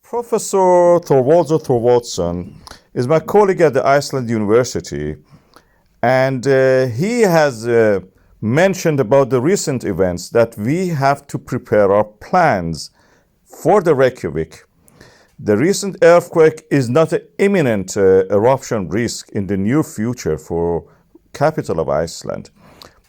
Professor Thorvaldur Thorvaldsson is my colleague at the Iceland University, and he has mentioned about the recent events that we have to prepare our plans for the Reykjavik. The recent earthquake is not an imminent eruption risk in the near future for capital of Iceland,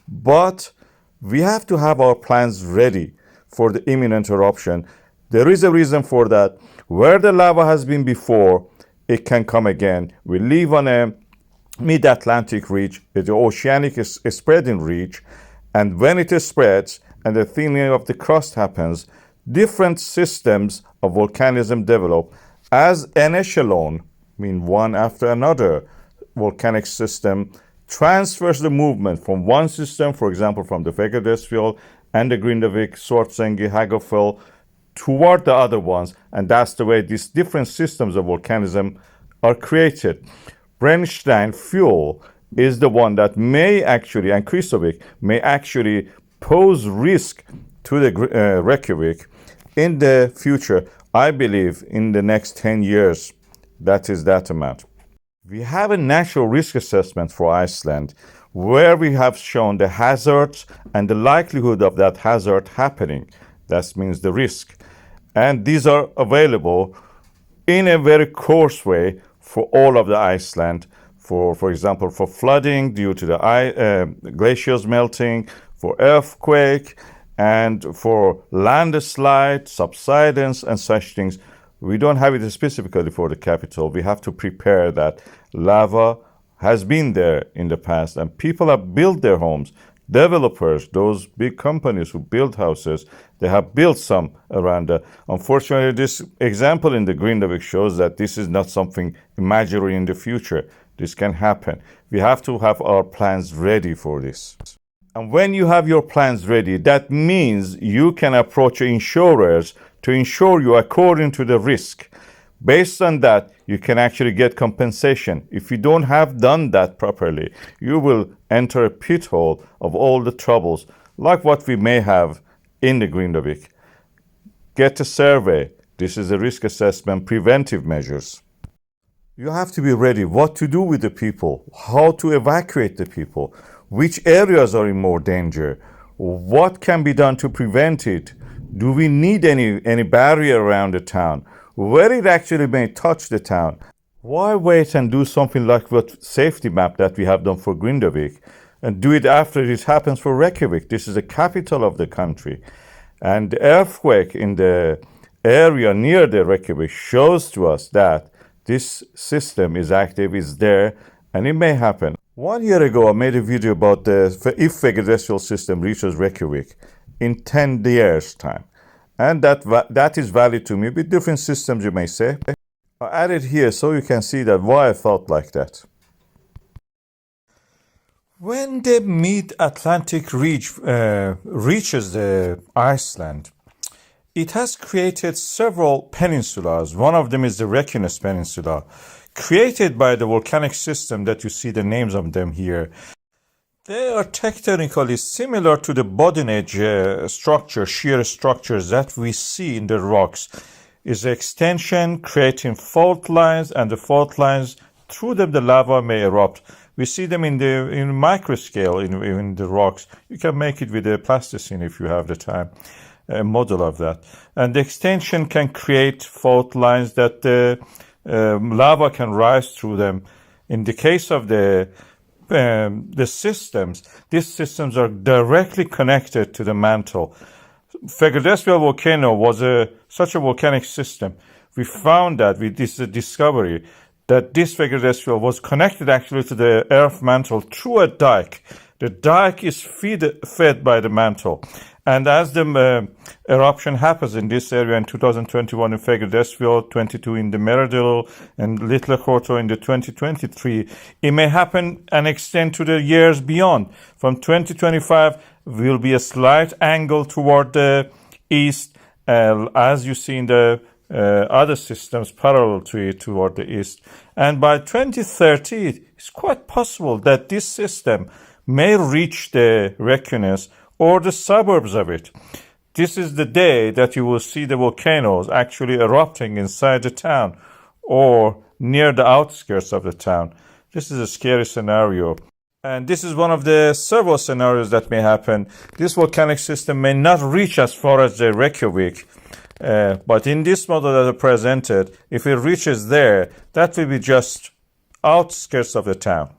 but we have to have our plans ready for the imminent eruption. There is a reason for that. Where the lava has been before, it can come again. We live on a mid-Atlantic ridge, the oceanic is spreading ridge, and when it spreads and the thinning of the crust happens, different systems of volcanism develop as an echelon, one after another volcanic system transfers the movement from one system, for example, from the Preparedness and the Grindavik, Svartsengi, Hagafell, toward the other ones, and that's the way these different systems of volcanism are created. Brennisteinsfjalla is the one that may actually, and Grindavik may actually pose risk to the Reykjavik in the future. I believe in the next 10 years, that is that amount. We have a natural risk assessment for Iceland where we have shown the hazards and the likelihood of that hazard happening. That means the risk. And these are available in a very coarse way for all of the Iceland. For example, for flooding due to the glaciers melting, for earthquake, and for landslide, subsidence, and such things. We don't have it specifically for the capital. We have to prepare that. Lava has been there in the past, and people have built their homes. Developers, those big companies who build houses, they have built some around that. Unfortunately, this example in the Grindavik shows that this is not something imaginary in the future. This can happen. We have to have our plans ready for this. And when you have your plans ready, that means you can approach insurers to insure you according to the risk. Based on that, you can actually get compensation. If you don't have done that properly, you will enter a pit hole of all the troubles, like what we may have in the Grindavik. Get a survey. This is a risk assessment, preventive measures. You have to be ready what to do with the people, how to evacuate the people, which areas are in more danger, what can be done to prevent it. Do we need any barrier around the town? Where it actually may touch the town? Why wait and do something like what safety map that we have done for Grindavik and do it after it happens for Reykjavik? This is the capital of the country. And the earthquake in the area near the Reykjavik shows to us that this system is active, is there, and it may happen. 1 year ago, I made a video about if vegetatial system reaches Reykjavik in 10 years' time. And that is valid to me with different systems, you may say. I added here so you can see that why I thought like that. When the mid-Atlantic ridge reaches Iceland, it has created several peninsulas. One of them is the Reykjanes Peninsula, created by the volcanic system that you see the names of them here. They are tectonically similar to the bottom edge shear structures that we see in the rocks. Is extension creating fault lines, and the fault lines, through them the lava may erupt. We see them in micro scale in the rocks. You can make it with a plasticine if you have the time, a model of that. And the extension can create fault lines that the lava can rise through them. In the case of the systems, these systems are directly connected to the mantle. Preparedness volcano was such a volcanic system. We found that with this discovery that this Preparedness was connected actually to the earth mantle through a dike. The dike is fed by the mantle. And as the eruption happens in this area in 2021 in Preparedness, 22 in the Meridional, and Little Horto in the 2023, it may happen and extend to the years beyond. From 2025 will be a slight angle toward the east, as you see in the other systems parallel to it toward the east. And by 2030, it's quite possible that this system may reach the Reykjanes or the suburbs of it. this is the day that you will see the volcanoes actually erupting inside the town or near the outskirts of the town. This is a scary scenario. And this is one of the several scenarios that may happen. This volcanic system may not reach as far as the Reykjavik, but in this model that I presented, if it reaches there, that will be just outskirts of the town.